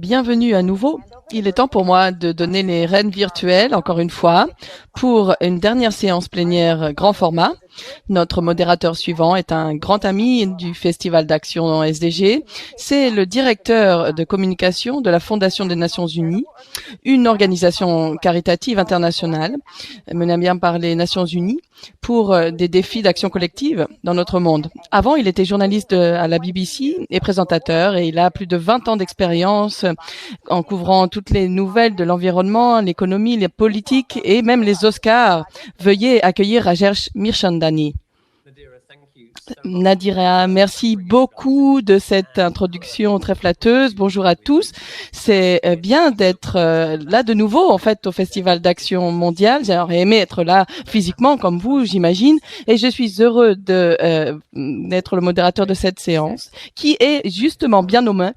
bienvenue à nouveau. Il est temps pour moi de donner les rênes virtuelles, encore une fois, pour une dernière séance plénière grand format. Notre modérateur suivant est un grand ami du Festival d'Action SDG. C'est le directeur de communication de la Fondation des Nations Unies, une organisation caritative internationale menée bien par les Nations Unies pour des défis d'action collective dans notre monde. Avant, il était journaliste à la BBC et présentateur, et il a plus de 20 ans d'expérience en couvrant toutes les nouvelles de l'environnement, l'économie, les politiques et même les Oscars. Veuillez accueillir Rajesh Mirchandani. Nadira, merci beaucoup de cette introduction très flatteuse. Bonjour à tous. C'est bien d'être là de nouveau, en fait, au Festival d'Action mondiale. J'aurais aimé être là physiquement, comme vous, j'imagine. Et je suis heureux d'être le modérateur de cette séance, qui est justement bien nommé,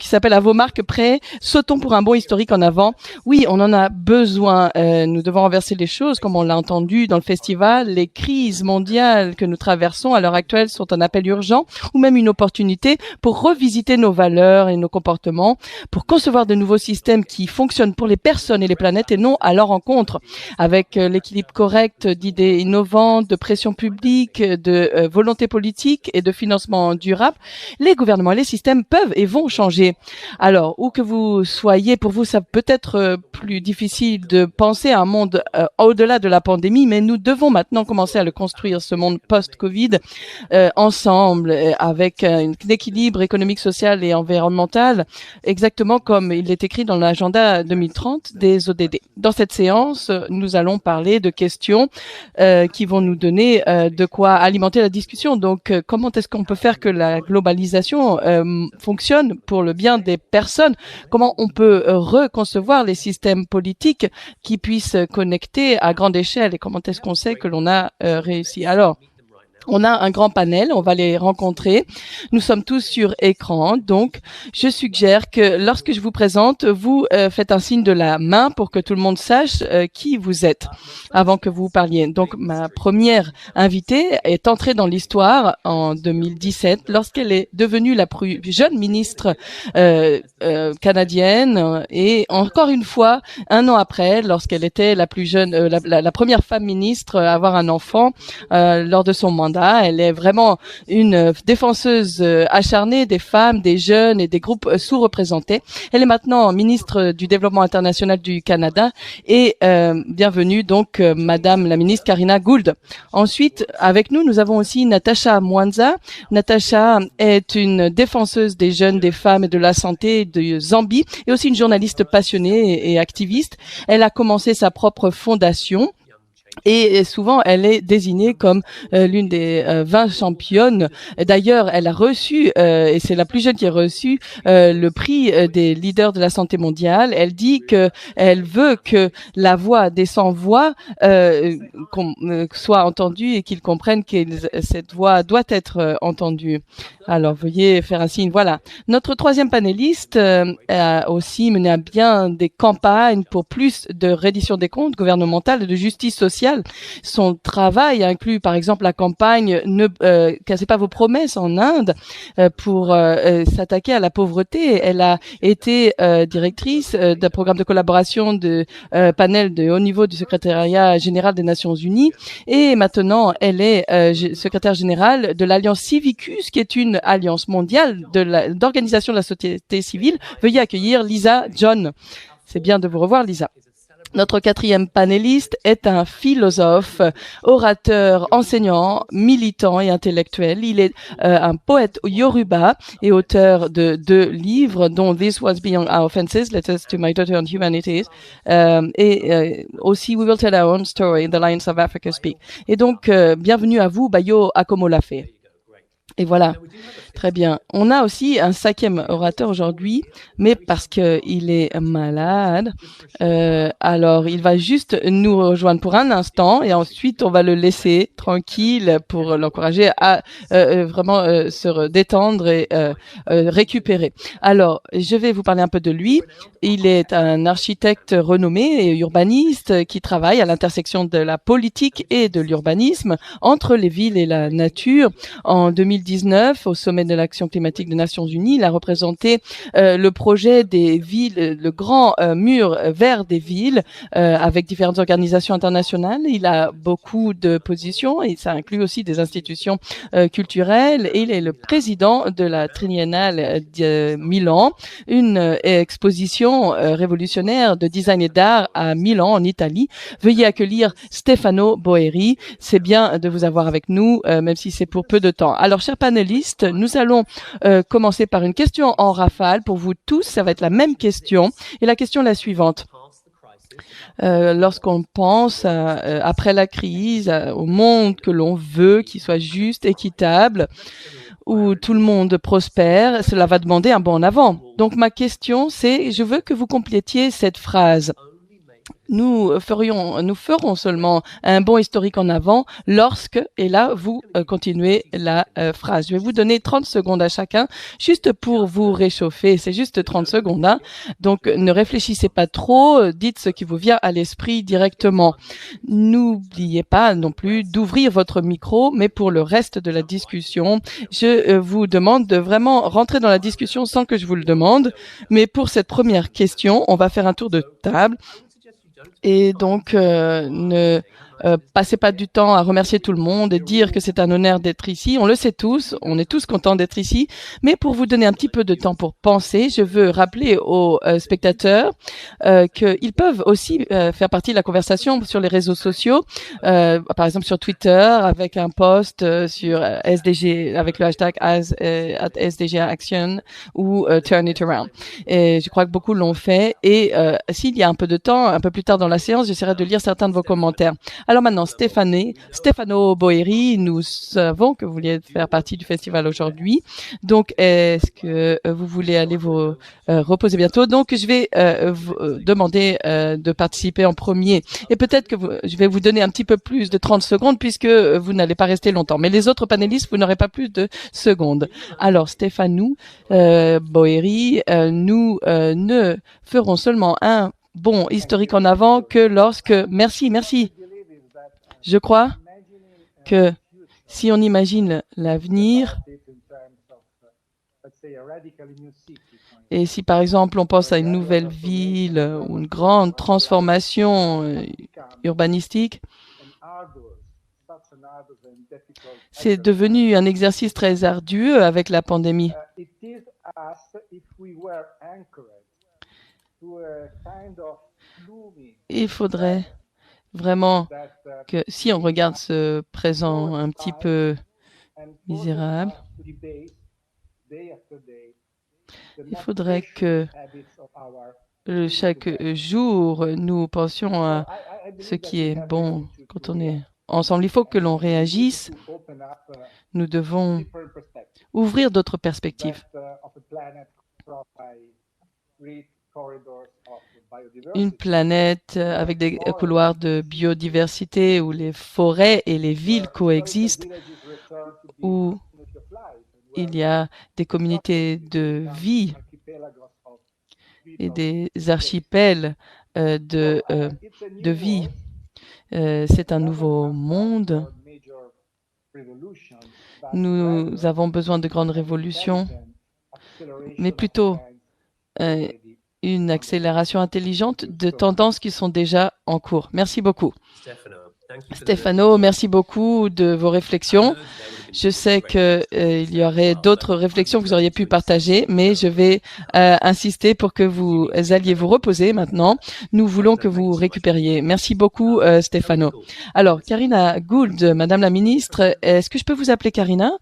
qui s'appelle À vos marques prêts. Sautons pour un bond historique en avant. Oui, on en a besoin. Nous devons renverser les choses, comme on l'a entendu dans le festival. Les crises mondiales que nous traversons à l'heure actuelle sont un appel urgent ou même une opportunité pour revisiter nos valeurs et nos comportements, pour concevoir de nouveaux systèmes qui fonctionnent pour les personnes et les planètes et non à leur encontre, avec l'équilibre correct d'idées innovantes, de pression publique, de volonté politique et de financement durable. Les gouvernements et les systèmes peuvent et vont changer. Alors, où que vous soyez, pour vous, ça peut être plus difficile de penser à un monde au-delà de la pandémie, mais nous devons maintenant commencer à le construire, ce monde post-Covid, ensemble, avec un équilibre économique, social et environnemental, exactement comme il est écrit dans l'agenda 2030 des ODD. Dans cette séance, nous allons parler de questions qui vont nous donner de quoi alimenter la discussion. Donc, comment est-ce qu'on peut faire que la globalisation fonctionne pour le bien des personnes? Comment on peut reconcevoir les systèmes politiques qui puissent connecter à grande échelle, et comment est-ce qu'on sait que l'on a réussi? Alors, on a un grand panel, on va les rencontrer. Nous sommes tous sur écran, donc je suggère que lorsque je vous présente, vous faites un signe de la main pour que tout le monde sache qui vous êtes avant que vous parliez. Donc ma première invitée est entrée dans l'histoire en 2017 lorsqu'elle est devenue la plus jeune ministre canadienne, et encore une fois, un an après, lorsqu'elle était la plus jeune, la première femme ministre à avoir un enfant lors de son mandat. Elle est vraiment une défenseuse acharnée des femmes, des jeunes et des groupes sous-représentés. Elle est maintenant ministre du Développement international du Canada, et bienvenue donc Madame la ministre Karina Gould. Ensuite, avec nous, nous avons aussi Natasha Mwanza. Natasha est une défenseuse des jeunes, des femmes et de la santé de Zambie, et aussi une journaliste passionnée et activiste. Elle a commencé sa propre fondation, et souvent, elle est désignée comme l'une des 20 championnes. D'ailleurs, elle a reçu, et c'est la plus jeune qui a reçu, le prix des leaders de la santé mondiale. Elle dit que elle veut que la voix des sans-voix soit entendue, et qu'ils comprennent que cette voix doit être entendue. Alors, veuillez faire un signe. Voilà. Notre troisième panéliste a aussi mené à bien des campagnes pour plus de reddition des comptes gouvernementales et de justice sociale. Son travail inclut par exemple la campagne Ne cassez pas vos promesses en Inde pour s'attaquer à la pauvreté. Elle a été directrice d'un programme de collaboration de panel de haut niveau du secrétariat général des Nations Unies, et maintenant elle est secrétaire générale de l'Alliance Civicus, qui est une alliance mondiale d'organisation de la société civile. Veuillez accueillir Lisa John. C'est bien de vous revoir, Lisa. Notre quatrième panéliste est un philosophe, orateur, enseignant, militant et intellectuel. Il est un poète yoruba et auteur de 2 livres, dont This Was Beyond Our Offenses, Letters to My Daughter on Humanities, et aussi We Will Tell Our Own Story, The Lions of Africa Speak. Et donc, bienvenue à vous, Bayo Akomolafe. Et voilà, très bien. On a aussi un 5e orateur aujourd'hui, mais parce qu'il est malade, alors il va juste nous rejoindre pour un instant, et ensuite on va le laisser tranquille pour l'encourager à vraiment se détendre et récupérer. Alors, je vais vous parler un peu de lui. Il est un architecte renommé et urbaniste qui travaille à l'intersection de la politique et de l'urbanisme, entre les villes et la nature. En 2010, 2019, au sommet de l'action climatique des Nations Unies, il a représenté le projet des villes, le grand mur vert des villes, avec différentes organisations internationales. Il a beaucoup de positions et ça inclut aussi des institutions culturelles. Et il est le président de la Triennale de Milan, une exposition révolutionnaire de design et d'art à Milan, en Italie. Veuillez accueillir Stefano Boeri. C'est bien de vous avoir avec nous, même si c'est pour peu de temps. Alors, chers panélistes, nous allons commencer par une question en rafale pour vous tous. Ça va être la même question. Et la question est la suivante. Lorsqu'on pense après la crise, au monde que l'on veut, qui soit juste, équitable, où tout le monde prospère, cela va demander un bond en avant. Donc ma question, c'est, je veux que vous complétiez cette phrase. Nous ferons seulement un bond historique en avant lorsque, et là, vous continuez la phrase. Je vais vous donner 30 secondes à chacun, juste pour vous réchauffer. C'est juste 30 secondes, hein. Donc, ne réfléchissez pas trop, dites ce qui vous vient à l'esprit directement. N'oubliez pas non plus d'ouvrir votre micro, mais pour le reste de la discussion, je vous demande de vraiment rentrer dans la discussion sans que je vous le demande. Mais pour cette première question, on va faire un tour de table. Et donc, ne passez pas du temps à remercier tout le monde et dire que c'est un honneur d'être ici. On le sait tous, on est tous contents d'être ici. Mais pour vous donner un petit peu de temps pour penser, je veux rappeler aux spectateurs qu'ils peuvent aussi faire partie de la conversation sur les réseaux sociaux, par exemple sur Twitter, avec un post sur SDG, avec le hashtag #SDG Action ou Turn It Around. Et je crois que beaucoup l'ont fait. Et s'il y a un peu de temps, un peu plus tard dans la séance, j'essaierai de lire certains de vos commentaires. Alors maintenant, Stefano Boeri, nous savons que vous vouliez faire partie du festival aujourd'hui. Donc, est-ce que vous voulez aller vous reposer bientôt? Donc, je vais vous demander de participer en premier. Et peut-être que je vais vous donner un petit peu plus de 30 secondes puisque vous n'allez pas rester longtemps. Mais les autres panélistes, vous n'aurez pas plus de secondes. Alors, Stefano Boeri, nous ne ferons seulement un bond historique en avant que lorsque... Merci. Je crois que si on imagine l'avenir, et si par exemple on pense à une nouvelle ville ou une grande transformation urbanistique, c'est devenu un exercice très ardueux avec la pandémie. Il faudrait vraiment que si on regarde ce présent un petit peu misérable, il faudrait que chaque jour, nous pensions à ce qui est bon quand on est ensemble. Il faut que l'on réagisse. Nous devons ouvrir d'autres perspectives. Une planète avec des couloirs de biodiversité où les forêts et les villes coexistent, où il y a des communautés de vie et des archipels de vie. C'est un nouveau monde. Nous avons besoin de grandes révolutions, mais plutôt une accélération intelligente de tendances qui sont déjà en cours. Merci beaucoup. Stefano, merci beaucoup de vos réflexions. Je sais qu'il y aurait d'autres réflexions que vous auriez pu partager, mais je vais insister pour que vous alliez vous reposer maintenant. Nous voulons que vous récupériez. Merci beaucoup, Stefano. Alors, Karina Gould, Madame la Ministre, est-ce que je peux vous appeler Karina?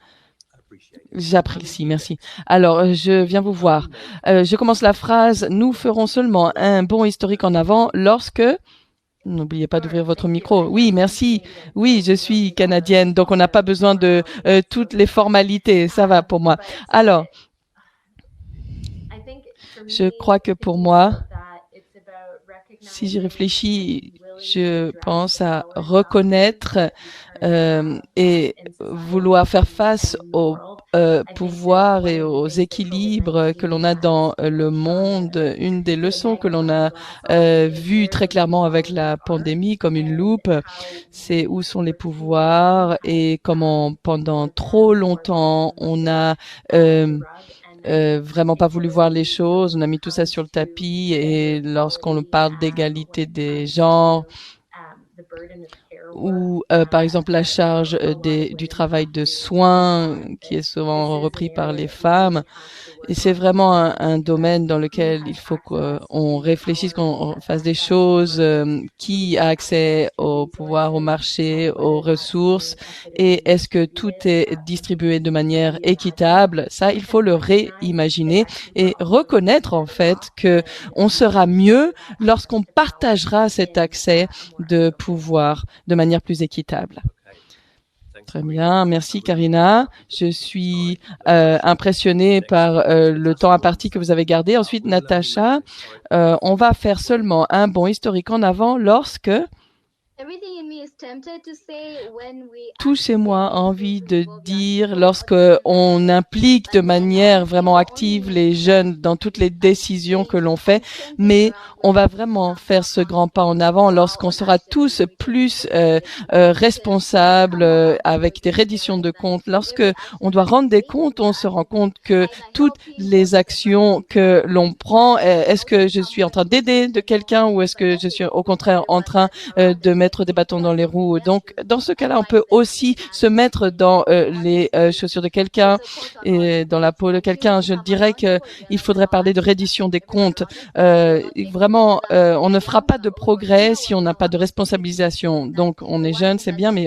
J'apprécie, merci. Alors, je viens vous voir. Je commence la phrase. Nous ferons seulement un bond historique en avant lorsque... N'oubliez pas d'ouvrir votre micro. Oui, merci. Oui, je suis canadienne, donc on n'a pas besoin de toutes les formalités. Ça va pour moi. Alors, je crois que pour moi, si j'y réfléchis, je pense à reconnaître et vouloir faire face aux pouvoirs et aux équilibres que l'on a dans le monde. Une des leçons que l'on a vues très clairement avec la pandémie comme une loupe, c'est où sont les pouvoirs et comment pendant trop longtemps on a vraiment pas voulu voir les choses, on a mis tout ça sur le tapis et lorsqu'on parle d'égalité des genres, ou par exemple la charge du travail de soins qui est souvent repris par les femmes. Et c'est vraiment un domaine dans lequel il faut qu'on réfléchisse, qu'on fasse des choses, qui a accès au pouvoir, au marché, aux ressources, et est-ce que tout est distribué de manière équitable? Ça, il faut le réimaginer et reconnaître en fait que on sera mieux lorsqu'on partagera cet accès de pouvoir de manière plus équitable. Très bien, merci Karina. Je suis impressionnée par le temps imparti que vous avez gardé. Ensuite, Natacha, on va faire seulement un bond historique en avant lorsque tout chez moi a envie de dire, lorsque on implique de manière vraiment active les jeunes dans toutes les décisions que l'on fait, mais on va vraiment faire ce grand pas en avant lorsqu'on sera tous plus responsables avec des redditions de comptes. Lorsque on doit rendre des comptes, on se rend compte que toutes les actions que l'on prend, est-ce que je suis en train d'aider de quelqu'un ou est-ce que je suis au contraire en train de mettre des bâtons dans les roues. Donc, dans ce cas-là, on peut aussi se mettre dans les chaussures de quelqu'un et dans la peau de quelqu'un. Je dirais qu'il faudrait parler de reddition des comptes. Vraiment, on ne fera pas de progrès si on n'a pas de responsabilisation. Donc, on est jeune, c'est bien, mais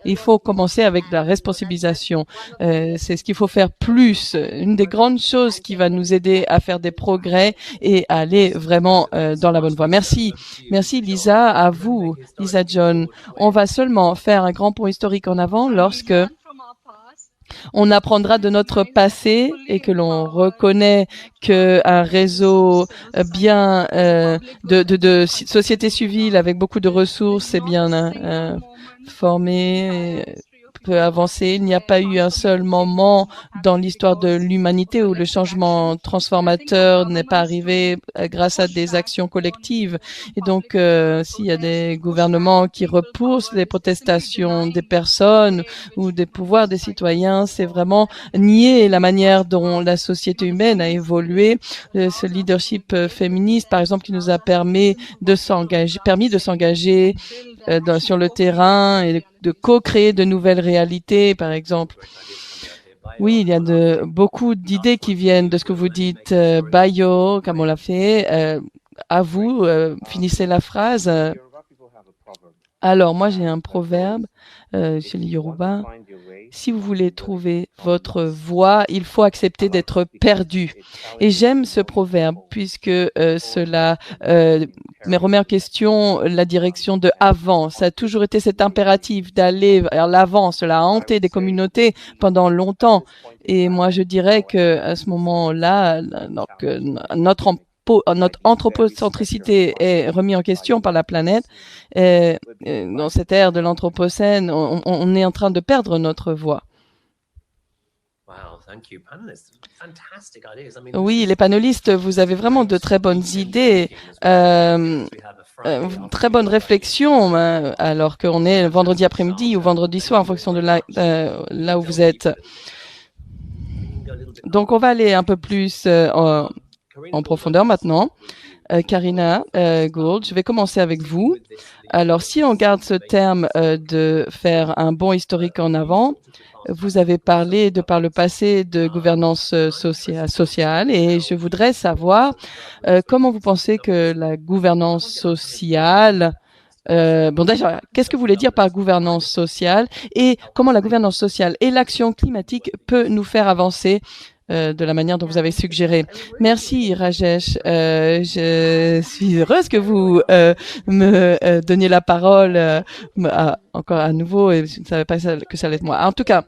il faut commencer avec la responsabilisation. C'est ce qu'il faut faire plus. Une des grandes choses qui va nous aider à faire des progrès et à aller vraiment dans la bonne voie. Merci. Merci Lisa, à vous, Lisa John. On va seulement faire un grand pont historique en avant lorsque on apprendra de notre passé et que l'on reconnaît qu'un réseau bien de société civile avec beaucoup de ressources est bien formé, peut avancer. Il n'y a pas eu un seul moment dans l'histoire de l'humanité où le changement transformateur n'est pas arrivé grâce à des actions collectives. Et donc, s'il y a des gouvernements qui repoussent les protestations des personnes ou des pouvoirs des citoyens, c'est vraiment nier la manière dont la société humaine a évolué. Ce leadership féministe, par exemple, qui nous a permis de s'engager sur le terrain et de co-créer de nouvelles réalités, par exemple. Oui, il y a beaucoup d'idées qui viennent de ce que vous dites, Bayo, comme on l'a fait. À vous, finissez la phrase. Alors, moi, j'ai un proverbe chez les Yoruba. Si vous voulez trouver votre voie, il faut accepter d'être perdu. Et j'aime ce proverbe puisque cela me remet en question la direction de avant. Ça a toujours été cet impératif d'aller vers l'avant. Cela a hanté des communautés pendant longtemps. Et moi, je dirais que à ce moment-là, notre anthropocentricité est remise en question par la planète. Dans cette ère de l'anthropocène, on est en train de perdre notre voix. Oui, les panélistes, vous avez vraiment de très bonnes idées, très bonne réflexion, alors qu'on est vendredi après-midi ou vendredi soir en fonction de là où vous êtes. Donc, on va aller un peu plus en profondeur maintenant. Karina Gould, je vais commencer avec vous. Alors, si on garde ce terme de faire un bond historique en avant, vous avez parlé par le passé de gouvernance sociale et je voudrais savoir comment vous pensez que la gouvernance sociale déjà, qu'est-ce que vous voulez dire par gouvernance sociale et comment la gouvernance sociale et l'action climatique peut nous faire avancer de la manière dont vous avez suggéré. Merci Rajesh. Je suis heureuse que vous me donniez la parole encore à nouveau et je ne savais pas que ça allait être moi. En tout cas,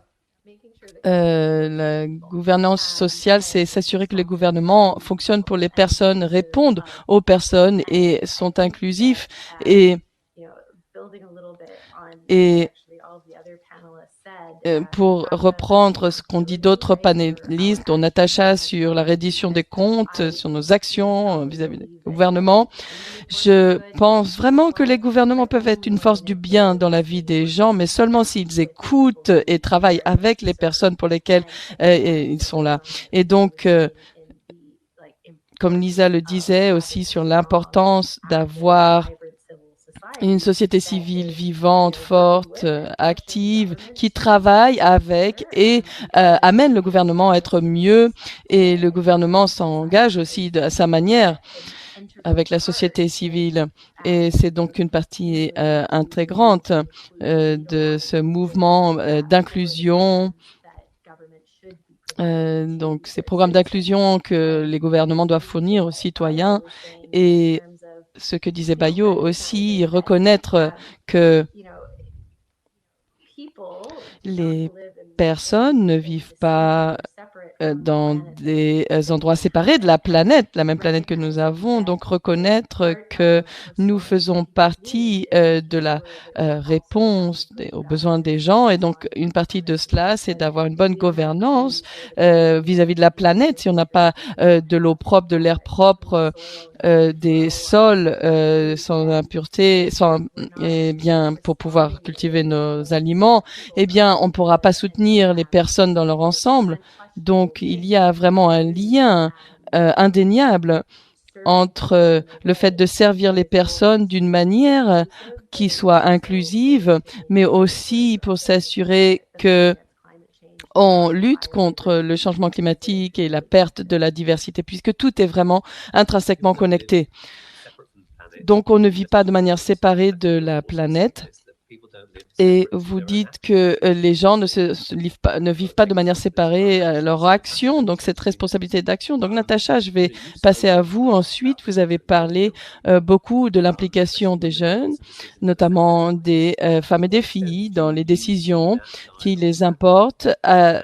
la gouvernance sociale, c'est s'assurer que les gouvernements fonctionnent pour les personnes, répondent aux personnes et sont inclusifs et Et pour reprendre ce qu'ont dit d'autres panélistes, dont Natacha sur la reddition des comptes, sur nos actions vis-à-vis du gouvernement, je pense vraiment que les gouvernements peuvent être une force du bien dans la vie des gens, mais seulement s'ils écoutent et travaillent avec les personnes pour lesquelles ils sont là. Et donc, comme Lisa le disait aussi sur l'importance d'avoir une société civile vivante, forte, active, qui travaille avec et amène le gouvernement à être mieux. Et le gouvernement s'engage aussi à sa manière avec la société civile. Et c'est donc une partie intégrante de ce mouvement d'inclusion. Donc, ces programmes d'inclusion que les gouvernements doivent fournir aux citoyens et ce que disait Bayo aussi, reconnaître que les personnes ne vivent pas dans des endroits séparés de la planète, la même planète que nous avons, donc reconnaître que nous faisons partie de la réponse aux besoins des gens, et donc une partie de cela, c'est d'avoir une bonne gouvernance vis-à-vis de la planète. Si on n'a pas de l'eau propre, de l'air propre, des sols sans impureté, eh bien, pour pouvoir cultiver nos aliments, eh bien, on ne pourra pas soutenir les personnes dans leur ensemble. Donc, il y a vraiment un lien indéniable entre le fait de servir les personnes d'une manière qui soit inclusive, mais aussi pour s'assurer que on lutte contre le changement climatique et la perte de la diversité, puisque tout est vraiment intrinsèquement connecté. Donc, on ne vit pas de manière séparée de la planète. Et vous dites que les gens ne vivent pas de manière séparée leur action, donc cette responsabilité d'action. Donc, Natacha, je vais passer à vous. Ensuite, vous avez parlé beaucoup de l'implication des jeunes, notamment des femmes et des filles dans les décisions qui les importent. Est-ce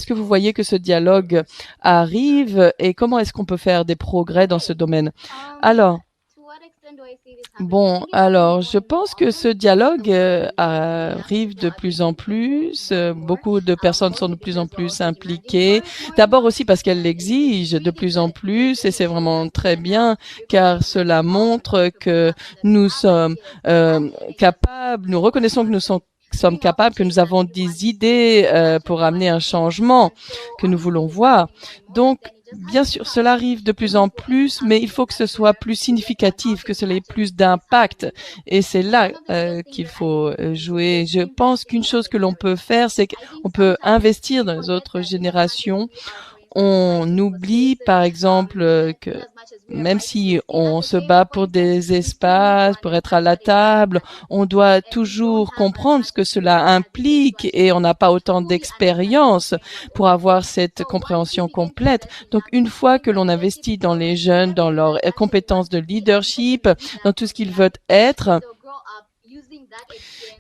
que vous voyez que ce dialogue arrive et comment est-ce qu'on peut faire des progrès dans ce domaine? Alors, je pense que ce dialogue arrive de plus en plus. Beaucoup de personnes sont de plus en plus impliquées. D'abord aussi parce qu'elles l'exigent de plus en plus et c'est vraiment très bien car cela montre que nous sommes capables, nous reconnaissons que nous sommes capables, que nous avons des idées pour amener un changement que nous voulons voir. Donc, bien sûr, cela arrive de plus en plus, mais il faut que ce soit plus significatif, que cela ait plus d'impact. Et c'est là qu'il faut jouer. Je pense qu'une chose que l'on peut faire, c'est qu'on peut investir dans les autres générations. On oublie, par exemple, que même si on se bat pour des espaces, pour être à la table, on doit toujours comprendre ce que cela implique et on n'a pas autant d'expérience pour avoir cette compréhension complète. Donc, une fois que l'on investit dans les jeunes, dans leurs compétences de leadership, dans tout ce qu'ils veulent être,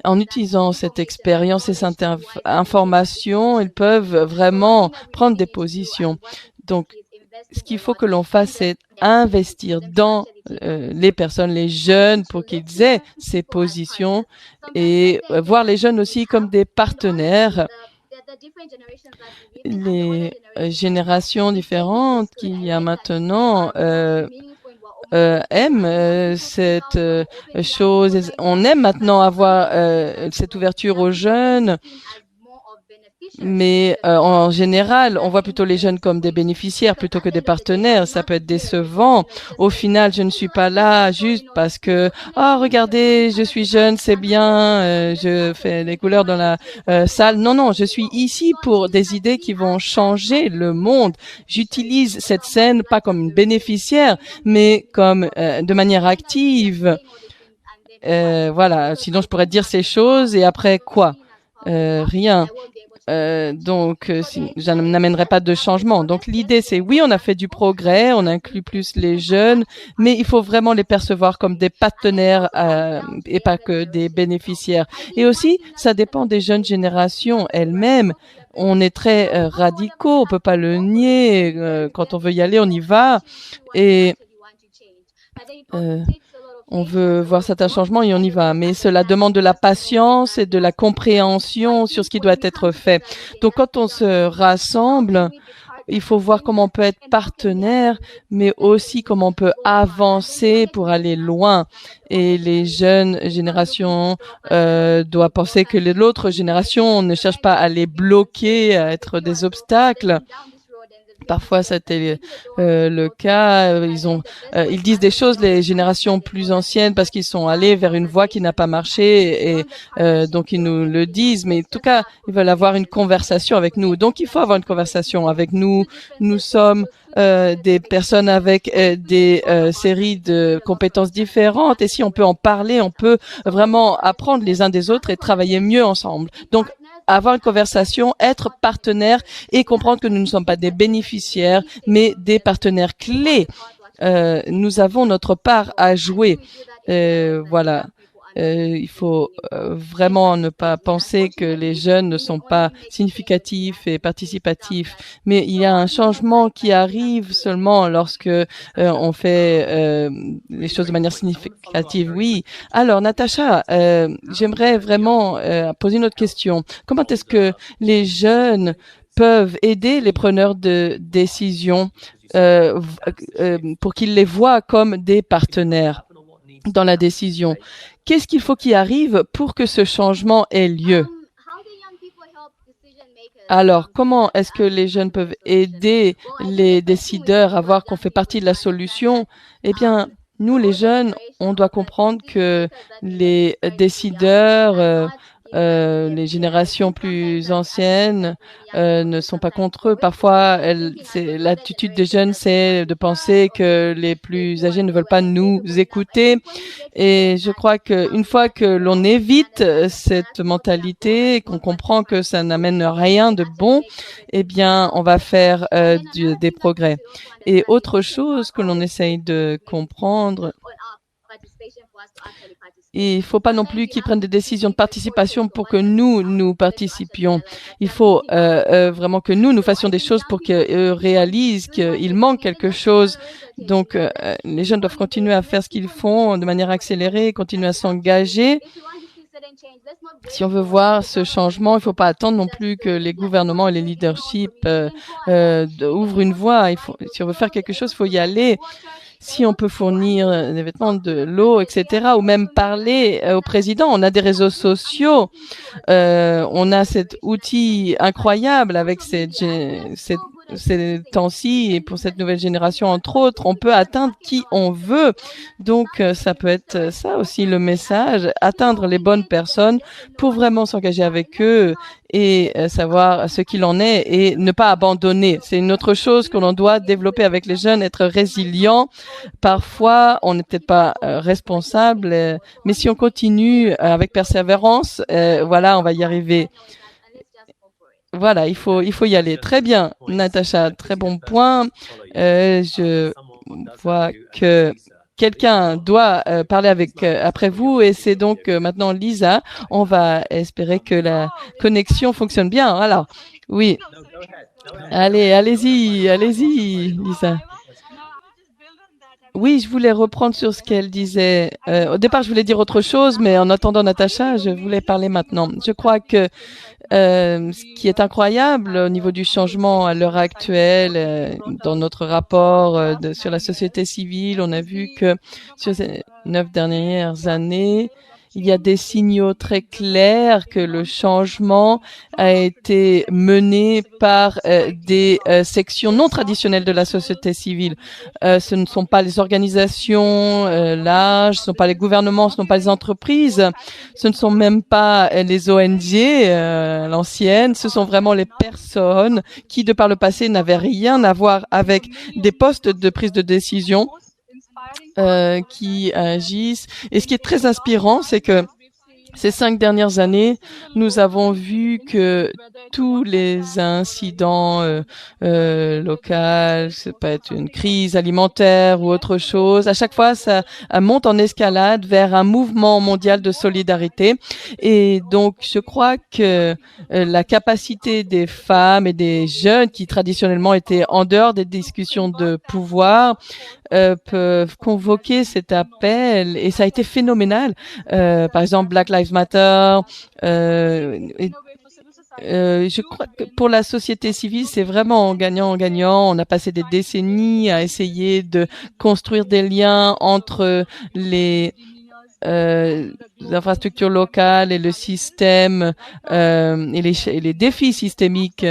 en utilisant cette expérience et cette information, ils peuvent vraiment prendre des positions. Donc, ce qu'il faut que l'on fasse, c'est investir dans les personnes, les jeunes, pour qu'ils aient ces positions et voir les jeunes aussi comme des partenaires. Les générations différentes qu'il y a maintenant aiment cette chose. On aime maintenant avoir cette ouverture aux jeunes, mais en général, on voit plutôt les jeunes comme des bénéficiaires plutôt que des partenaires. Ça peut être décevant. Au final, je ne suis pas là juste parce que regardez, je suis jeune, c'est bien, je fais des couleurs dans la salle. Non, je suis ici pour des idées qui vont changer le monde. J'utilise cette scène pas comme une bénéficiaire, mais comme de manière active. Voilà. Sinon, je pourrais dire ces choses et après quoi? Rien. Je n'amènerai pas de changement. Donc, l'idée, c'est oui, on a fait du progrès, on inclut plus les jeunes, mais il faut vraiment les percevoir comme des partenaires et pas que des bénéficiaires. Et aussi, ça dépend des jeunes générations elles-mêmes. On est très radicaux, on peut pas le nier. Quand on veut y aller, on y va. Et On veut voir certains changements et on y va. Mais cela demande de la patience et de la compréhension sur ce qui doit être fait. Donc, quand on se rassemble, il faut voir comment on peut être partenaire, mais aussi comment on peut avancer pour aller loin. Et les jeunes générations doivent penser que l'autre génération ne cherche pas à les bloquer, à être des obstacles. Parfois, c'était le cas. Ils disent des choses, les générations plus anciennes, parce qu'ils sont allés vers une voie qui n'a pas marché, et donc ils nous le disent. Mais en tout cas, ils veulent avoir une conversation avec nous. Donc, il faut avoir une conversation avec nous. Nous sommes des personnes avec des séries de compétences différentes. Et si on peut en parler, on peut vraiment apprendre les uns des autres et travailler mieux ensemble. Donc, avoir une conversation, être partenaire et comprendre que nous ne sommes pas des bénéficiaires, mais des partenaires clés. Nous avons notre part à jouer. Voilà. Il faut vraiment ne pas penser que les jeunes ne sont pas significatifs et participatifs, mais il y a un changement qui arrive seulement lorsque on fait les choses de manière significative. Oui. Alors, Natacha, j'aimerais vraiment poser une autre question. Comment est-ce que les jeunes peuvent aider les preneurs de décision pour qu'ils les voient comme des partenaires dans la décision? Qu'est-ce qu'il faut qu'il arrive pour que ce changement ait lieu? Alors, comment est-ce que les jeunes peuvent aider les décideurs à voir qu'on fait partie de la solution? Eh bien, nous, les jeunes, on doit comprendre que les décideurs, les générations plus anciennes ne sont pas contre eux. Parfois, l'attitude des jeunes, c'est de penser que les plus âgés ne veulent pas nous écouter. Et je crois qu'une fois que l'on évite cette mentalité et qu'on comprend que ça n'amène rien de bon, eh bien, on va faire des progrès. Et autre chose que l'on essaye de comprendre, il ne faut pas non plus qu'ils prennent des décisions de participation pour que nous participions. Il faut vraiment que nous fassions des choses pour qu'ils réalisent qu'il manque quelque chose. Donc, les jeunes doivent continuer à faire ce qu'ils font de manière accélérée, continuer à s'engager. Si on veut voir ce changement, il ne faut pas attendre non plus que les gouvernements et les leaderships ouvrent une voie. Si on veut faire quelque chose, il faut y aller. Si on peut fournir des vêtements, de l'eau, etc., ou même parler au président. On a des réseaux sociaux, on a cet outil incroyable avec ces temps-ci, et pour cette nouvelle génération, entre autres, on peut atteindre qui on veut. Donc, ça peut être ça aussi le message, atteindre les bonnes personnes pour vraiment s'engager avec eux et savoir ce qu'il en est et ne pas abandonner. C'est une autre chose que l'on doit développer avec les jeunes, être résilient. Parfois, on n'est peut-être pas responsable, mais si on continue avec persévérance, voilà, on va y arriver. Voilà, il faut y aller. Très bien, Natacha, très bon point. Je vois que quelqu'un doit parler après vous, et c'est donc maintenant Lisa. On va espérer que la connexion fonctionne bien. Alors, oui. Allez-y, Lisa. Oui, je voulais reprendre sur ce qu'elle disait. Au départ, je voulais dire autre chose, mais en attendant Natacha, je voulais parler maintenant. Je crois que ce qui est incroyable au niveau du changement à l'heure actuelle, dans notre rapport sur la société civile, on a vu que sur ces 9 dernières années, il y a des signaux très clairs que le changement a été mené par des sections non traditionnelles de la société civile. Ce ne sont pas les organisations larges, ce ne sont pas les gouvernements, ce ne sont pas les entreprises, ce ne sont même pas les ONG, l'ancienne, ce sont vraiment les personnes qui, de par le passé, n'avaient rien à voir avec des postes de prise de décision. Qui agissent. Et ce qui est très inspirant, c'est que ces 5 dernières années, nous avons vu que tous les incidents locaux, ça peut être une crise alimentaire ou autre chose, à chaque fois, ça monte en escalade vers un mouvement mondial de solidarité. Et donc, je crois que la capacité des femmes et des jeunes qui traditionnellement étaient en dehors des discussions de pouvoir peuvent convoquer cet appel et ça a été phénoménal. Par exemple, Black Lives Matter. Je crois que pour la société civile, c'est vraiment gagnant-gagnant. On a passé des décennies à essayer de construire des liens entre les infrastructures locales et le système et les défis systémiques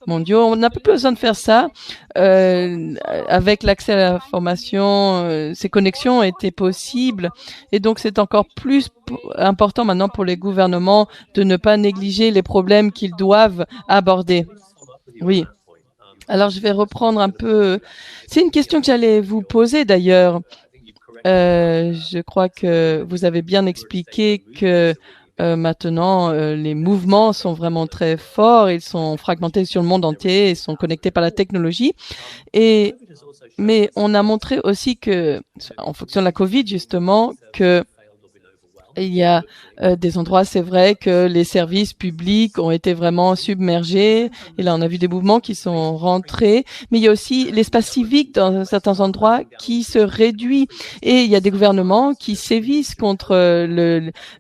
mondiaux. On n'a plus besoin de faire ça. Avec l'accès à l'information, ces connexions étaient possibles et donc c'est encore plus important maintenant pour les gouvernements de ne pas négliger les problèmes qu'ils doivent aborder. Oui. Alors je vais reprendre un peu. C'est une question que j'allais vous poser d'ailleurs. Je crois que vous avez bien expliqué que maintenant, les mouvements sont vraiment très forts, ils sont fragmentés sur le monde entier, ils sont connectés par la technologie. Mais on a montré aussi que, en fonction de la COVID justement, que il y a des endroits, c'est vrai que les services publics ont été vraiment submergés. Et là, on a vu des mouvements qui sont rentrés. Mais il y a aussi l'espace civique dans certains endroits qui se réduit. Et il y a des gouvernements qui sévissent contre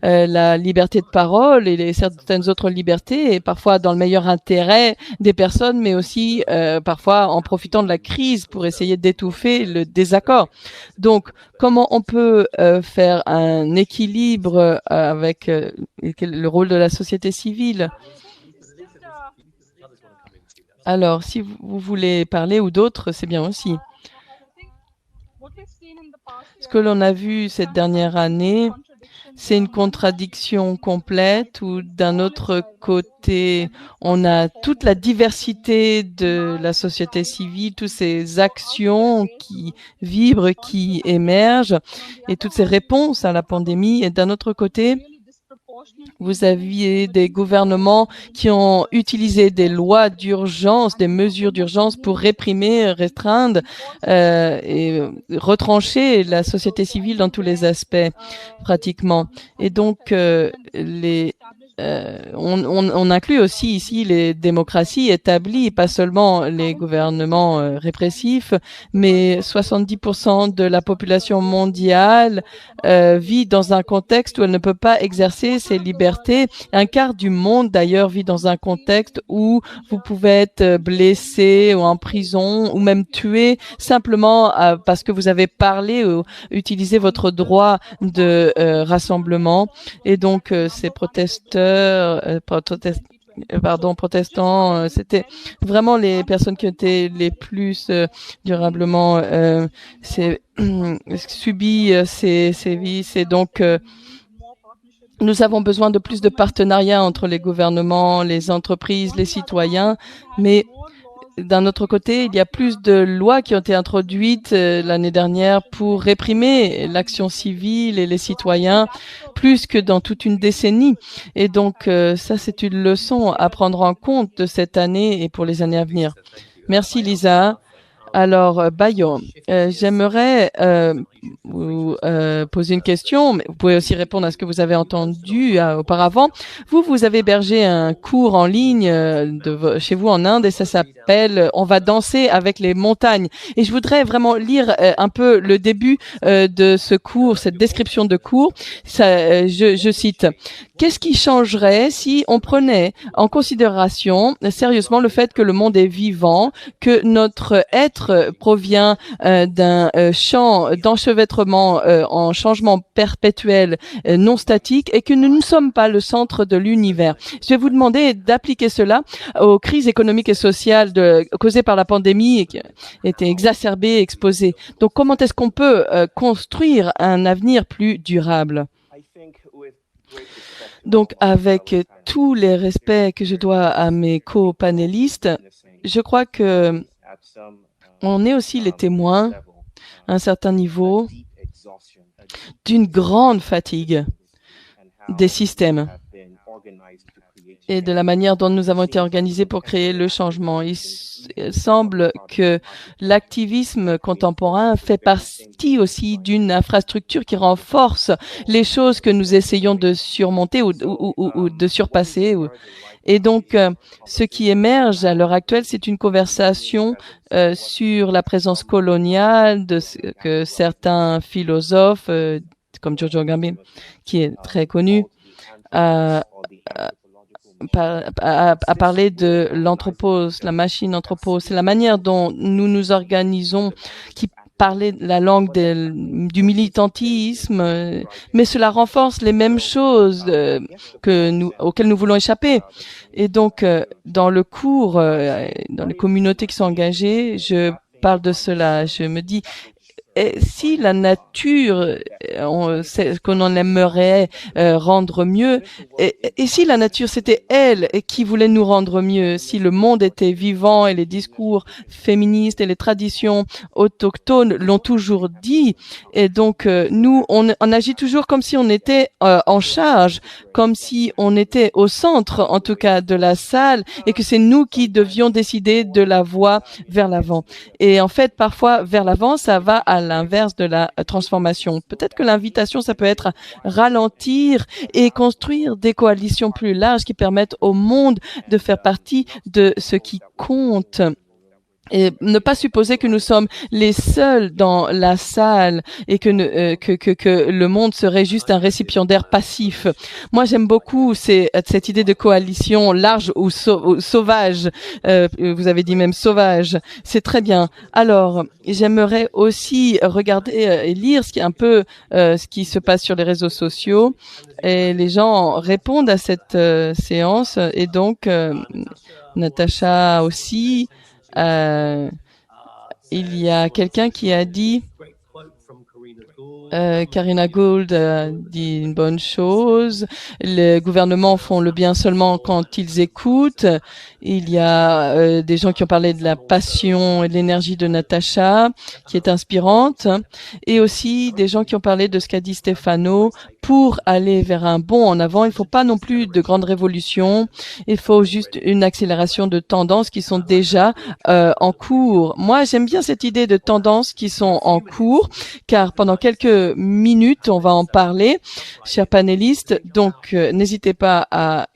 la liberté de parole et certaines autres libertés, et parfois dans le meilleur intérêt des personnes, mais aussi parfois en profitant de la crise pour essayer d'étouffer le désaccord. Donc, comment on peut faire un équilibre avec le rôle de la société civile? Alors, si vous voulez parler ou d'autres, c'est bien aussi. Ce que l'on a vu cette dernière année, c'est une contradiction complète où d'un autre côté, on a toute la diversité de la société civile, toutes ces actions qui vibrent, qui émergent et toutes ces réponses à la pandémie. Et d'un autre côté, vous aviez des gouvernements qui ont utilisé des lois d'urgence, des mesures d'urgence pour réprimer, restreindre et retrancher la société civile dans tous les aspects, pratiquement. Et donc, on inclut aussi ici les démocraties établies, pas seulement les gouvernements répressifs, mais 70% de la population mondiale vit dans un contexte où elle ne peut pas exercer ses libertés. Un quart du monde, d'ailleurs, vit dans un contexte où vous pouvez être blessé ou en prison ou même tué simplement parce que vous avez parlé ou utilisé votre droit de rassemblement. Et donc, ces protestants, c'était vraiment les personnes qui étaient les plus durablement subi ces sévices. Et donc, nous avons besoin de plus de partenariats entre les gouvernements, les entreprises, les citoyens, mais d'un autre côté, il y a plus de lois qui ont été introduites l'année dernière pour réprimer l'action civile et les citoyens, plus que dans toute une décennie. Et donc, ça, c'est une leçon à prendre en compte de cette année et pour les années à venir. Merci, Lisa. Alors, Bayo, j'aimerais vous poser une question, mais vous pouvez aussi répondre à ce que vous avez entendu auparavant. Vous avez hébergé un cours en ligne chez vous en Inde et ça s'appelle « On va danser avec les montagnes ». Et je voudrais vraiment lire un peu le début de ce cours, cette description de cours. Je cite. Qu'est-ce qui changerait si on prenait en considération sérieusement le fait que le monde est vivant, que notre être provient d'un champ d'enchevêtrement en changement perpétuel non statique et que nous ne sommes pas le centre de l'univers? Je vais vous demander d'appliquer cela aux crises économiques et sociales causées par la pandémie et qui étaient exacerbées, exposées. Donc, comment est-ce qu'on peut construire un avenir plus durable? Donc, avec tous les respects que je dois à mes co-panélistes, je crois que on est aussi les témoins, à un certain niveau, d'une grande fatigue des systèmes et de la manière dont nous avons été organisés pour créer le changement. Il semble que l'activisme contemporain fait partie aussi d'une infrastructure qui renforce les choses que nous essayons de surmonter ou de surpasser. Et donc, ce qui émerge à l'heure actuelle, c'est une conversation sur la présence coloniale que certains philosophes, comme Giorgio Agamben, qui est très connu, a parlé de l'anthropos, la machine anthropos. C'est la manière dont nous nous organisons qui parlait la langue du militantisme, mais cela renforce les mêmes choses auxquelles nous voulons échapper. Et donc, dans le cours, dans les communautés qui sont engagées, je parle de cela. Je me dis, et si la nature, qu'on en aimerait rendre mieux, et si la nature c'était elle qui voulait nous rendre mieux, si le monde était vivant et les discours féministes et les traditions autochtones l'ont toujours dit, et donc nous on agit toujours comme si on était en charge, comme si on était au centre en tout cas de la salle et que c'est nous qui devions décider de la voie vers l'avant. Et en fait parfois vers l'avant ça va à l'inverse de la transformation. Peut-être que l'invitation, ça peut être ralentir et construire des coalitions plus larges qui permettent au monde de faire partie de ce qui compte. Et ne pas supposer que nous sommes les seuls dans la salle et que le monde serait juste un récipiendaire passif. Moi, j'aime beaucoup cette idée de coalition large ou sauvage. Vous avez dit même sauvage. C'est très bien. Alors, j'aimerais aussi regarder et lire ce qui se passe sur les réseaux sociaux. Et les gens répondent à cette séance. Et donc, Natacha aussi. Il y a quelqu'un qui a dit, Karina Gould a dit une bonne chose. Les gouvernements font le bien seulement quand ils écoutent. Il y a des gens qui ont parlé de la passion et de l'énergie de Natacha, qui est inspirante, et aussi des gens qui ont parlé de ce qu'a dit Stefano. Pour aller vers un bond en avant, il ne faut pas non plus de grandes révolutions. Il faut juste une accélération de tendances qui sont déjà en cours. Moi, j'aime bien cette idée de tendances qui sont en cours, car pendant quelques minutes, on va en parler, chers panélistes. Donc, n'hésitez pas à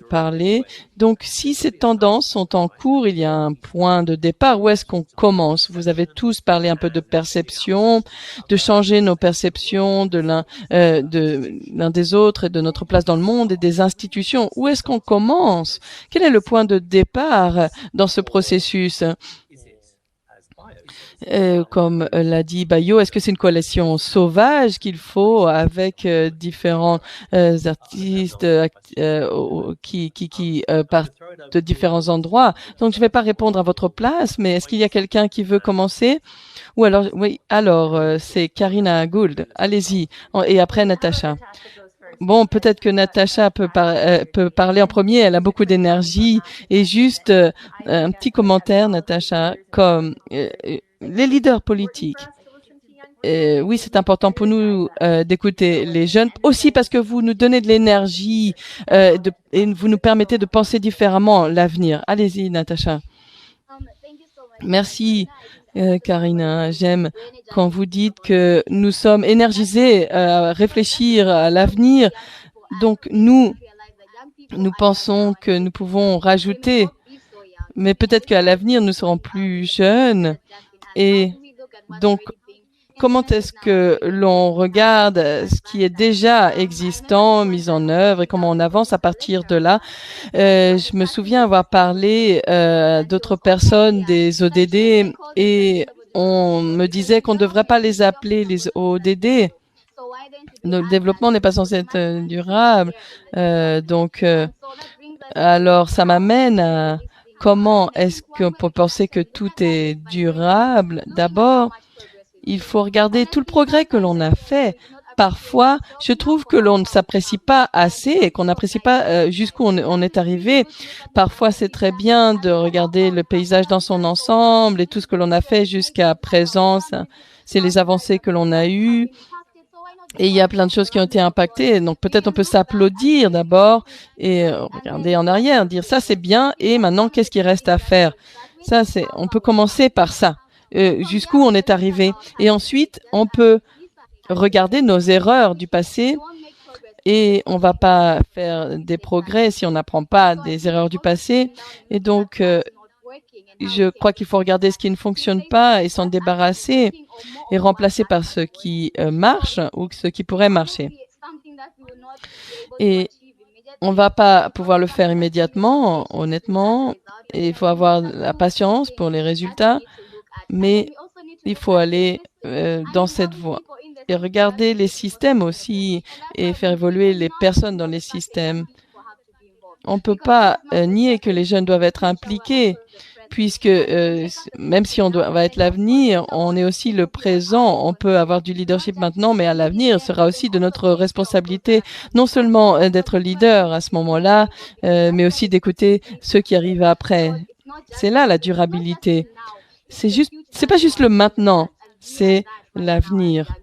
parler. Donc, si ces tendances sont en cours, il y a un point de départ. Où est-ce qu'on commence? Vous avez tous parlé un peu de perception, de changer nos perceptions de l'un des autres et de notre place dans le monde et des institutions. Où est-ce qu'on commence? Quel est le point de départ dans ce processus? Comme l'a dit Bayo, est-ce que c'est une coalition sauvage qu'il faut avec différents artistes qui partent de différents endroits? Donc, je ne vais pas répondre à votre place, mais est-ce qu'il y a quelqu'un qui veut commencer? Ou alors, oui, alors, c'est Karina Gould. Allez-y. Et après, Natacha. Bon, peut-être que Natacha peut parler en premier. Elle a beaucoup d'énergie. Et juste un petit commentaire, Natacha, comme les leaders politiques. Oui, c'est important pour nous d'écouter les jeunes, aussi parce que vous nous donnez de l'énergie et vous nous permettez de penser différemment l'avenir. Allez-y, Natacha. Merci, Karina. J'aime quand vous dites que nous sommes énergisés à réfléchir à l'avenir. Donc, nous pensons que nous pouvons rajouter, mais peut-être qu'à l'avenir, nous serons plus jeunes. Et donc, comment est-ce que l'on regarde ce qui est déjà existant, mis en œuvre, et comment on avance à partir de là? Je me souviens avoir parlé d'autres personnes des ODD et on me disait qu'on ne devrait pas les appeler les ODD. Le développement n'est pas censé être durable. Alors, ça m'amène à comment est-ce qu'on peut penser que tout est durable? D'abord, il faut regarder tout le progrès que l'on a fait. Parfois, je trouve que l'on ne s'apprécie pas assez et qu'on n'apprécie pas jusqu'où on est arrivé. Parfois, c'est très bien de regarder le paysage dans son ensemble et tout ce que l'on a fait jusqu'à présent. C'est les avancées que l'on a eues. Et il y a plein de choses qui ont été impactées. Donc peut-être on peut s'applaudir d'abord et regarder en arrière, dire ça c'est bien et maintenant qu'est-ce qui reste à faire. Ça c'est, on peut commencer par ça. Jusqu'où on est arrivé. Et ensuite on peut regarder nos erreurs du passé et on va pas faire des progrès si on n'apprend pas des erreurs du passé. Et donc je crois qu'il faut regarder ce qui ne fonctionne pas et s'en débarrasser et remplacer par ce qui marche ou ce qui pourrait marcher. Et on ne va pas pouvoir le faire immédiatement, honnêtement. Et il faut avoir la patience pour les résultats, mais il faut aller dans cette voie. Et regarder les systèmes aussi et faire évoluer les personnes dans les systèmes. On ne peut pas nier que les jeunes doivent être impliqués, puisque même si on va être l'avenir, on est aussi le présent. On peut avoir du leadership maintenant, mais à l'avenir, ce sera aussi de notre responsabilité, non seulement d'être leader à ce moment-là, mais aussi d'écouter ceux qui arrivent après. C'est là la durabilité. C'est pas juste le maintenant, c'est l'avenir.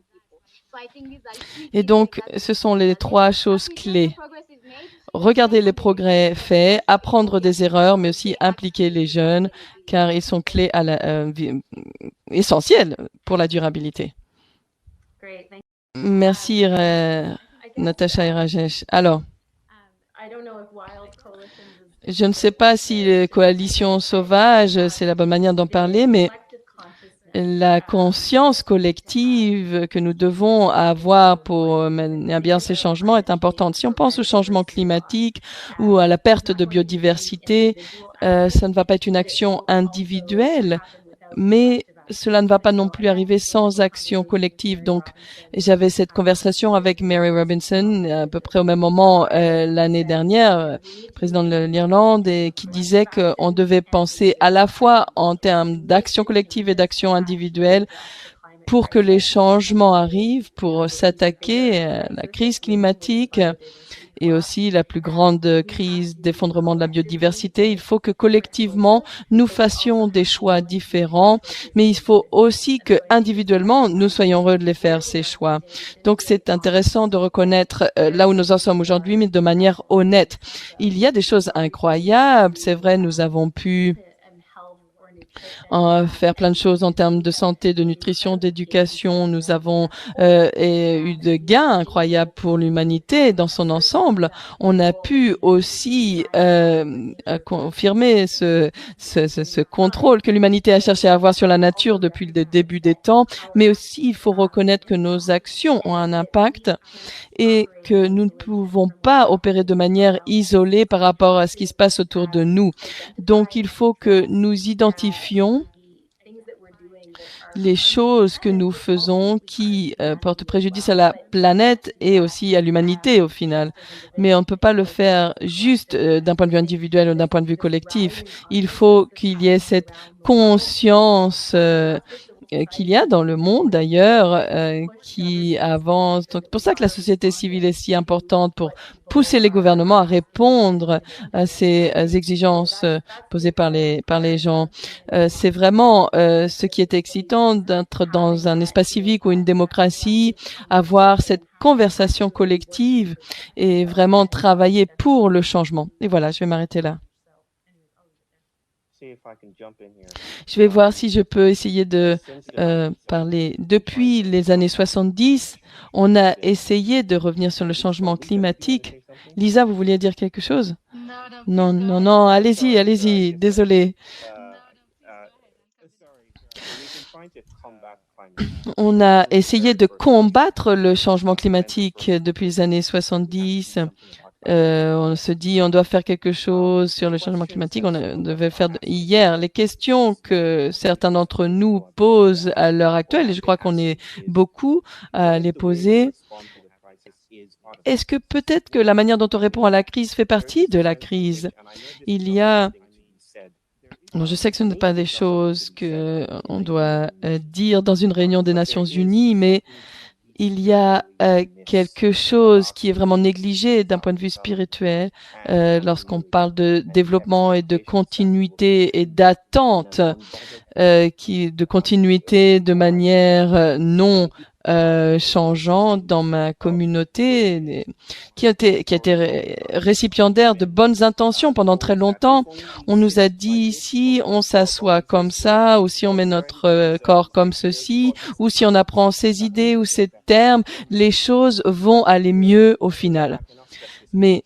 Et donc, ce sont les 3 choses clés. Regarder les progrès faits, apprendre des erreurs, mais aussi impliquer les jeunes, car ils sont clés à essentiels pour la durabilité. Merci, Natasha et Rajesh. Alors, je ne sais pas si les coalitions sauvages, c'est la bonne manière d'en parler, mais la conscience collective que nous devons avoir pour mener à bien ces changements est importante. Si on pense au changement climatique ou à la perte de biodiversité, ça ne va pas être une action individuelle, mais cela ne va pas non plus arriver sans action collective. Donc, j'avais cette conversation avec Mary Robinson à peu près au même moment l'année dernière, présidente de l'Irlande, et qui disait qu'on devait penser à la fois en termes d'action collective et d'action individuelle pour que les changements arrivent, pour s'attaquer à la crise climatique et aussi la plus grande crise d'effondrement de la biodiversité. Il faut que collectivement, nous fassions des choix différents, mais il faut aussi que individuellement, nous soyons heureux de les faire, ces choix. Donc, c'est intéressant de reconnaître là où nous en sommes aujourd'hui, mais de manière honnête. Il y a des choses incroyables. C'est vrai, nous avons pu faire plein de choses en termes de santé, de nutrition, d'éducation. Nous avons eu de gains incroyables pour l'humanité dans son ensemble. On a pu aussi confirmer ce contrôle que l'humanité a cherché à avoir sur la nature depuis le début des temps, mais aussi il faut reconnaître que nos actions ont un impact et que nous ne pouvons pas opérer de manière isolée par rapport à ce qui se passe autour de nous. Donc, il faut que nous identifions les choses que nous faisons qui portent préjudice à la planète et aussi à l'humanité au final. Mais on ne peut pas le faire juste d'un point de vue individuel ou d'un point de vue collectif. Il faut qu'il y ait cette conscience qu'il y a dans le monde d'ailleurs qui avance. Donc, c'est pour ça que la société civile est si importante pour pousser les gouvernements à répondre à ces exigences posées par les gens. C'est vraiment ce qui est excitant d'être dans un espace civique ou une démocratie, avoir cette conversation collective et vraiment travailler pour le changement. Et voilà, je vais m'arrêter là. Je vais voir si je peux essayer de parler. Depuis les années 70, on a essayé de revenir sur le changement climatique. Lisa, vous vouliez dire quelque chose? Non, non, non, allez-y, allez-y, désolé. On a essayé de combattre le changement climatique depuis les années 70. On se dit on doit faire quelque chose sur le changement climatique. On devait faire hier les questions que certains d'entre nous posent à l'heure actuelle, et je crois qu'on est beaucoup à les poser. Est-ce que peut-être que la manière dont on répond à la crise fait partie de la crise? Il y a je sais que ce n'est pas des choses que on doit dire dans une réunion des Nations Unies, mais il y a quelque chose qui est vraiment négligé d'un point de vue spirituel lorsqu'on parle de développement et de continuité et d'attente de continuité de manière non changeante dans ma communauté, qui a été récipiendaire de bonnes intentions pendant très longtemps. On nous a dit si on s'assoit comme ça, ou si on met notre corps comme ceci, ou si on apprend ces idées ou ces termes, les choses vont aller mieux au final. Mais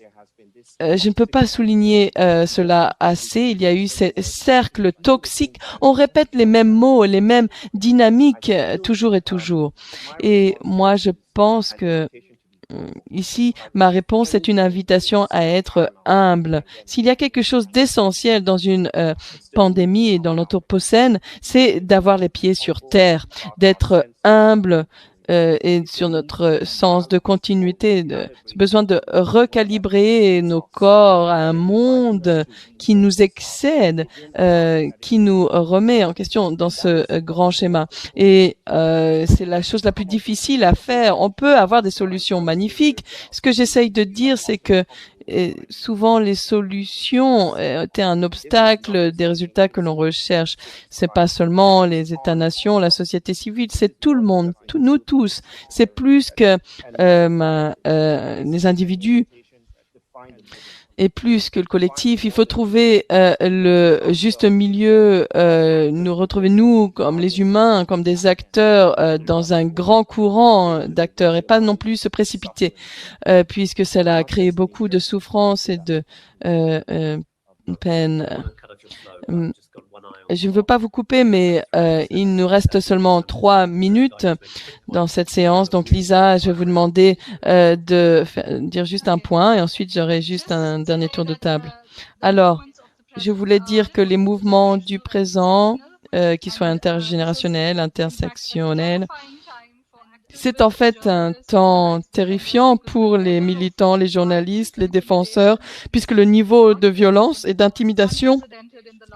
je ne peux pas souligner cela assez. Il y a eu ces cercles toxiques. On répète les mêmes mots, les mêmes dynamiques, toujours et toujours. Et moi, je pense que ici, ma réponse est une invitation à être humble. S'il y a quelque chose d'essentiel dans une pandémie et dans l'anthropocène, c'est d'avoir les pieds sur terre, d'être humble, et sur notre sens de continuité, ce besoin de recalibrer nos corps à un monde qui nous excède, qui nous remet en question dans ce grand schéma. Et c'est la chose la plus difficile à faire. On peut avoir des solutions magnifiques. Ce que j'essaye de dire, c'est que souvent les solutions étaient un obstacle des résultats que l'on recherche. C'est pas seulement les États-nations, la société civile, c'est tout le monde, nous tous. C'est plus que les individus et plus que le collectif. Il faut trouver le juste milieu, nous retrouver nous comme les humains, comme des acteurs dans un grand courant d'acteurs et pas non plus se précipiter, puisque cela a créé beaucoup de souffrance et de peine. Je ne veux pas vous couper, mais il nous reste seulement 3 minutes dans cette séance. Donc, Lisa, je vais vous demander de dire juste un point et ensuite j'aurai juste un dernier tour de table. Alors, je voulais dire que les mouvements du présent, qu'ils soient intergénérationnels, intersectionnels, c'est en fait un temps terrifiant pour les militants, les journalistes, les défenseurs, puisque le niveau de violence et d'intimidation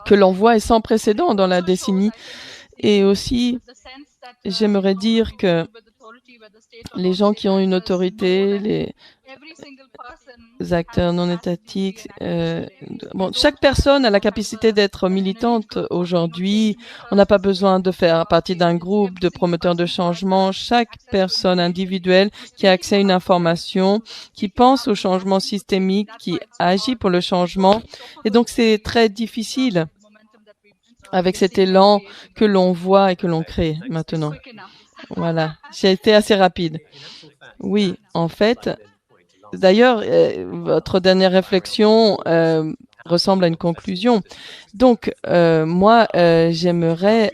que l'on voit est sans précédent dans la décennie. Et aussi, j'aimerais dire que les gens qui ont une autorité, les acteurs non étatiques, chaque personne a la capacité d'être militante aujourd'hui. On n'a pas besoin de faire partie d'un groupe de promoteurs de changement. Chaque personne individuelle qui a accès à une information, qui pense au changement systémique, qui agit pour le changement. Et donc, c'est très difficile avec cet élan que l'on voit et que l'on crée maintenant. Voilà, j'ai été assez rapide. Oui, en fait, d'ailleurs, votre dernière réflexion ressemble à une conclusion. Donc, moi, j'aimerais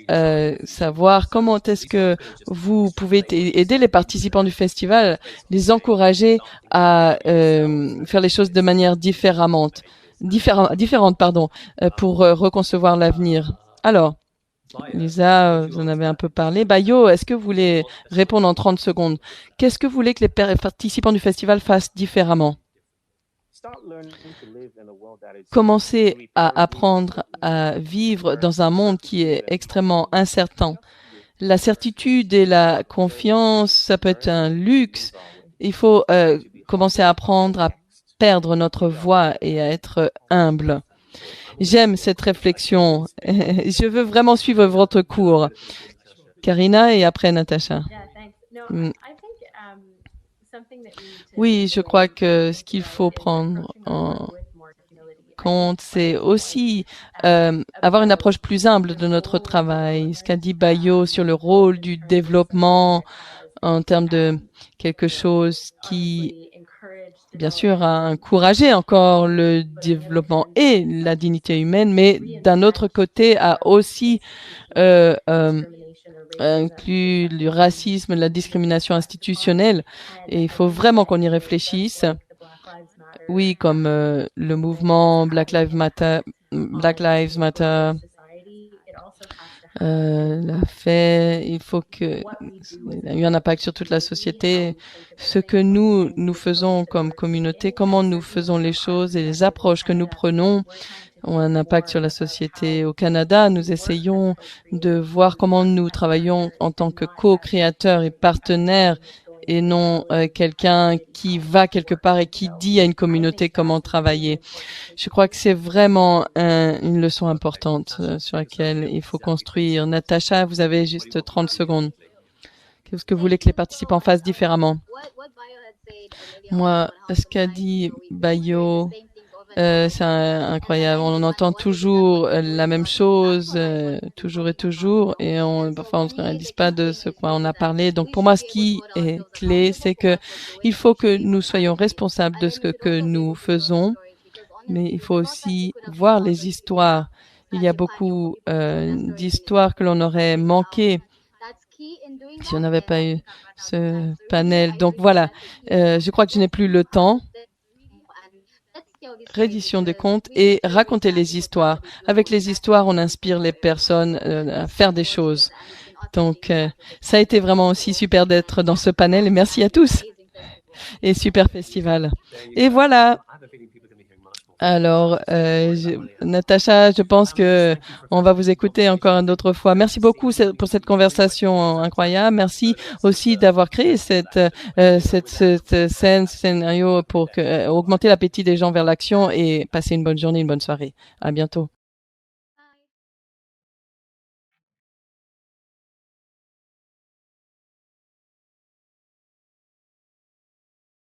savoir comment est-ce que vous pouvez aider les participants du festival, les encourager à faire les choses de manière différente, pour reconcevoir l'avenir. Alors, Lisa, vous en avez un peu parlé. Bayo, est-ce que vous voulez répondre en 30 secondes? Qu'est-ce que vous voulez que les participants du festival fassent différemment? Commencer à apprendre à vivre dans un monde qui est extrêmement incertain. La certitude et la confiance, ça peut être un luxe. Il faut commencer à apprendre à perdre notre voix et à être humble. J'aime cette réflexion. Je veux vraiment suivre votre cours. Karina et après Natacha. Oui, je crois que ce qu'il faut prendre en compte, c'est aussi avoir une approche plus humble de notre travail. Ce qu'a dit Bayo sur le rôle du développement en termes de quelque chose qui, bien sûr, a encouragé encore le développement et la dignité humaine, mais d'un autre côté a aussi inclus le racisme, la discrimination institutionnelle. Et il faut vraiment qu'on y réfléchisse. Oui, comme le mouvement Black Lives Matter l'a fait. Il faut que il y a eu un impact sur toute la société. Ce que nous faisons comme communauté, comment nous faisons les choses et les approches que nous prenons ont un impact sur la société. Au Canada, nous essayons de voir comment nous travaillons en tant que co-créateurs et partenaires et non quelqu'un qui va quelque part et qui dit à une communauté comment travailler. Je crois que c'est vraiment une leçon importante sur laquelle il faut construire. Natacha, vous avez juste 30 secondes. Qu'est-ce que vous voulez que les participants fassent différemment? Moi, ce qu'a dit Bayo, c'est incroyable. On entend toujours la même chose, toujours et toujours, et parfois on ne réalise pas de ce quoi on a parlé. Donc pour moi, ce qui est clé, c'est que il faut que nous soyons responsables de ce que nous faisons, mais il faut aussi voir les histoires. Il y a beaucoup d'histoires que l'on aurait manquées si on n'avait pas eu ce panel. Donc voilà, je crois que je n'ai plus le temps. Reddition des comptes et raconter les histoires. Avec les histoires, on inspire les personnes à faire des choses. Donc, ça a été vraiment aussi super d'être dans ce panel et merci à tous. Et super festival. Et voilà. Alors, Natacha, je pense que on va vous écouter encore une autre fois. Merci beaucoup pour cette conversation incroyable. Merci aussi d'avoir créé cette scène, ce scénario pour augmenter l'appétit des gens vers l'action et passer une bonne journée, une bonne soirée. À bientôt.